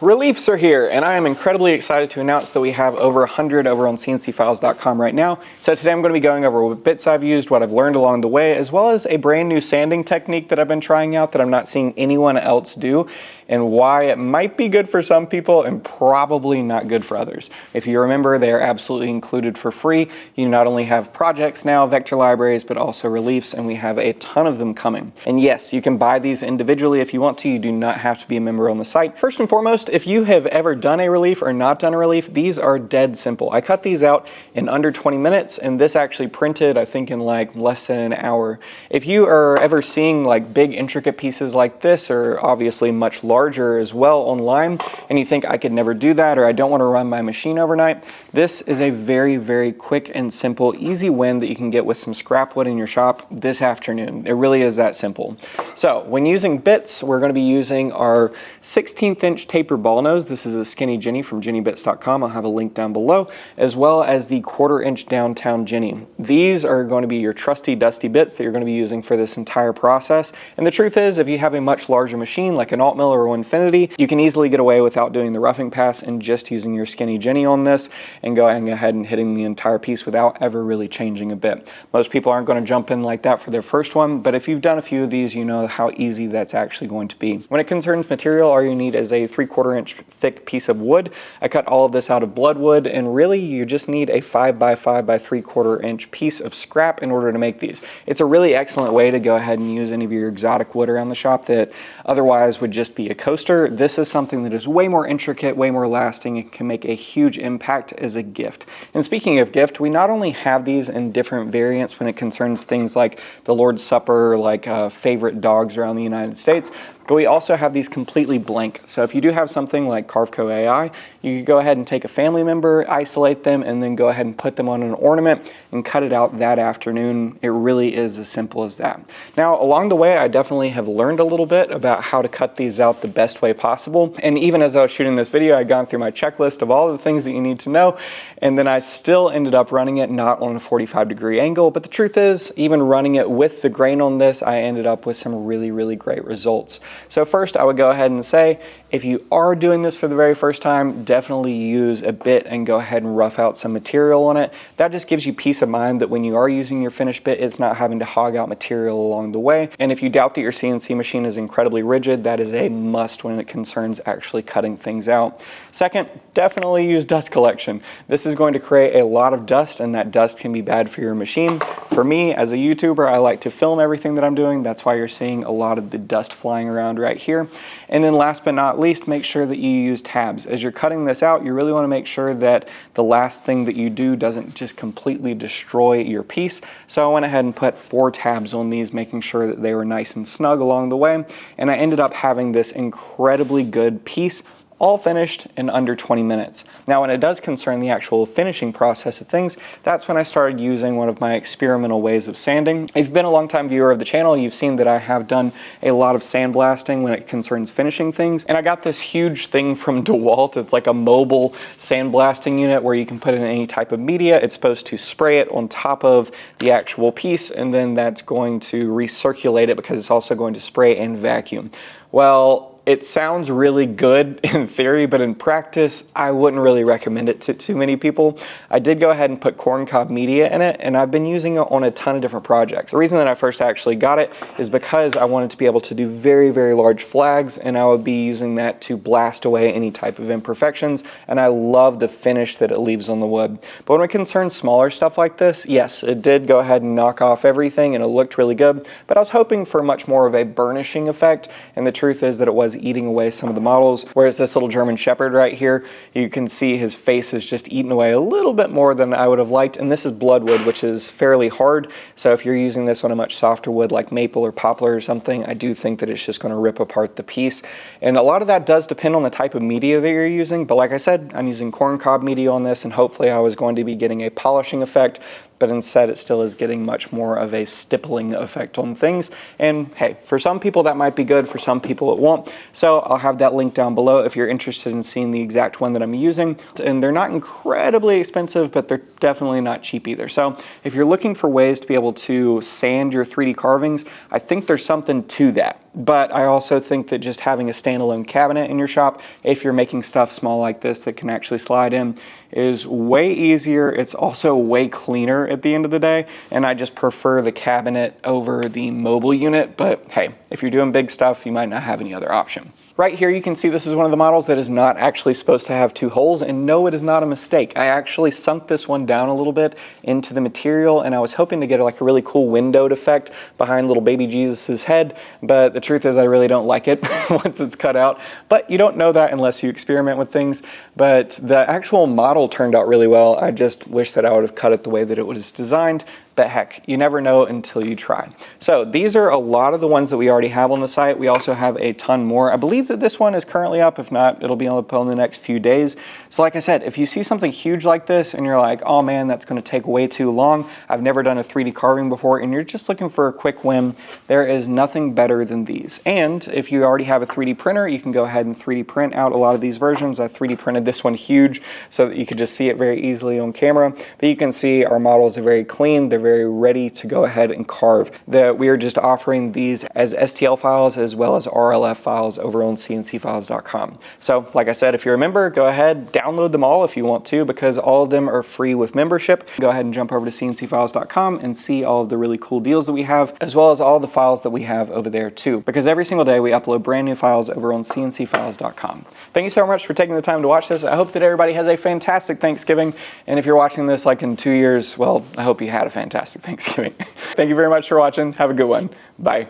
Reliefs are here, and I am incredibly excited to announce that we have over 100 over on cncfiles.com right now. So today I'm going to be going over what bits I've used, what I've learned along the way, as well as a brand new sanding technique that I've been trying out that I'm not seeing anyone else do, and why it might be good for some people and probably not good for others. If you remember, they are absolutely included for free. You not only have projects now, vector libraries, but also reliefs, and we have a ton of them coming. And yes, you can buy these individually if you want to. You do not have to be a member on the site. First and foremost, if you have ever done a relief or not done a relief, these are dead simple. I cut these out in under 20 minutes, and this actually printed, I think, in like less than an hour. If you are ever seeing like big intricate pieces like this, or obviously much larger as well online, and you think I could never do that, or I don't want to run my machine overnight, this is a very, very quick and simple, easy win that you can get with some scrap wood in your shop this afternoon. It really is that simple. So when using bits, we're going to be using our 16th inch taper ball nose. This is a Skinny Jenny from jennybits.com. I'll have a link down below, as well as the 1/4 inch downtown Jenny. These are going to be your trusty dusty bits that you're going to be using for this entire process. And the truth is, if you have a much larger machine like an alt mill or Infinity, you can easily get away without doing the roughing pass and just using your Skinny Jenny on this and going ahead and hitting the entire piece without ever really changing a bit. Most people aren't going to jump in like that for their first one, but if you've done a few of these, you know how easy that's actually going to be. When it concerns material, all you need is a 3/4 inch thick piece of wood. I cut all of this out of blood wood, and really you just need a 5x5 by 3/4 inch piece of scrap in order to make these. It's a really excellent way to go ahead and use any of your exotic wood around the shop that otherwise would just be a coaster. This is something that is way more intricate, way more lasting. It can make a huge impact as a gift. And speaking of gift, we not only have these in different variants when it concerns things like the Lord's Supper, like favorite dogs around the United States, but we also have these completely blank. So if you do have something like Carveco AI, you could go ahead and take a family member, isolate them, and then go ahead and put them on an ornament and cut it out that afternoon. It really is as simple as that. Now, along the way, I definitely have learned a little bit about how to cut these out the best way possible. And even as I was shooting this video, I'd gone through my checklist of all the things that you need to know, and then I still ended up running it not on a 45-degree angle. But the truth is, even running it with the grain on this, I ended up with some really, really great results. So first, I would go ahead and say, if you are doing this for the very first time, definitely use a bit and go ahead and rough out some material on it. That just gives you peace of mind that when you are using your finished bit, it's not having to hog out material along the way. And if you doubt that your CNC machine is incredibly rigid, that is a must when it concerns actually cutting things out. Second, definitely use dust collection. This is going to create a lot of dust, and that dust can be bad for your machine. For me, as a YouTuber, I like to film everything that I'm doing. That's why you're seeing a lot of the dust flying around right here. And then last but not least, make sure that you use tabs. As you're cutting this out, you really want to make sure that the last thing that you do doesn't just completely destroy your piece. So I went ahead and put 4 tabs on these, making sure that they were nice and snug along the way. And I ended up having this incredibly good piece, all finished in under 20 minutes. Now, when it does concern the actual finishing process of things, that's when I started using one of my experimental ways of sanding. If you've been a long-time viewer of the channel, you've seen that I have done a lot of sandblasting when it concerns finishing things. And I got this huge thing from DeWalt. It's like a mobile sandblasting unit where you can put in any type of media. It's supposed to spray it on top of the actual piece, and then that's going to recirculate it because it's also going to spray and vacuum. Well, it sounds really good in theory, but in practice, I wouldn't really recommend it to too many people. I did go ahead and put corncob media in it, and I've been using it on a ton of different projects. The reason that I first actually got it is because I wanted to be able to do very, very large flags, and I would be using that to blast away any type of imperfections, and I love the finish that it leaves on the wood. But when it concerns smaller stuff like this, yes, it did go ahead and knock off everything, and it looked really good, but I was hoping for much more of a burnishing effect, and the truth is that it was eating away some of the models. Whereas this little German Shepherd right here, you can see his face is just eaten away a little bit more than I would have liked. And this is bloodwood, which is fairly hard. So if you're using this on a much softer wood like maple or poplar or something, I do think that it's just going to rip apart the piece. And a lot of that does depend on the type of media that you're using. But like I said, I'm using corncob media on this, and hopefully I was going to be getting a polishing effect. but instead it still is getting much more of a stippling effect on things. And hey, for some people that might be good, for some people it won't. So I'll have that link down below if you're interested in seeing the exact one that I'm using. And they're not incredibly expensive, but they're definitely not cheap either. So if you're looking for ways to be able to sand your 3D carvings, I think there's something to that. but I also think that just having a standalone cabinet in your shop, if you're making stuff small like this that can actually slide in, is way easier. It's also way cleaner at the end of the day, and I just prefer the cabinet over the mobile unit, but hey, if you're doing big stuff, you might not have any other option. Right here you can see this is one of the models that is not actually supposed to have 2 holes, and no, it is not a mistake. I actually sunk this one down a little bit into the material, and I was hoping to get like a really cool windowed effect behind little baby Jesus's head, but the truth is I really don't like it once it's cut out. But you don't know that unless you experiment with things. But the actual model turned out really well. I just wish that I would have cut it the way that it was designed. But heck, you never know until you try. So these are a lot of the ones that we already have on the site. We also have a ton more. I believe that this one is currently up. If not, it'll be up in the next few days. So like I said, if you see something huge like this and you're like, oh man, that's gonna take way too long, I've never done a 3D carving before, and you're just looking for a quick win, there is nothing better than these. And if you already have a 3D printer, you can go ahead and 3D print out a lot of these versions. I 3D printed this one huge so that you could just see it very easily on camera. But you can see our models are very clean. They're very ready to go ahead and carve. We are just offering these as STL files as well as RLF files over on cncfiles.com. So like I said, if you're a member, go ahead, download them all if you want to, because all of them are free with membership. Go ahead and jump over to cncfiles.com and see all of the really cool deals that we have, as well as all the files that we have over there too, because every single day we upload brand new files over on cncfiles.com. Thank you so much for taking the time to watch this. I hope that everybody has a fantastic Thanksgiving, and if you're watching this like in 2 years, well, I hope you had a fantastic Thanksgiving. Thank you very much for watching. Have a good one. Bye.